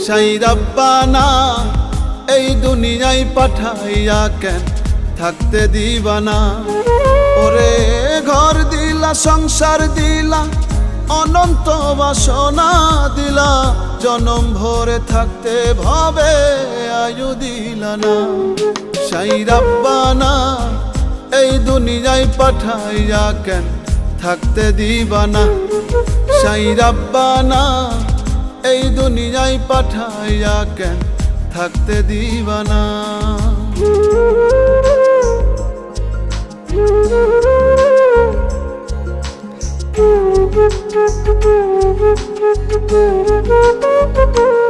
সাই রাব্বানা এই দুনিয়ায় পাঠাইয়া কেন থাকতে দিবানা। ওরে ঘর দিলা, সংসার দিলা, অনন্ত বাসনা দিলা, জনম ভরে থাকতে ভাবে আয়ু দিলা না। সাই রাব্বানা এই দুনিয়ায় পাঠাইয়া কেন থাকতে দিবানা। সাই রাব্বানা এই দুনিয়ায় পাঠাইয়া কেন থাকতে দিবানা। Thank you.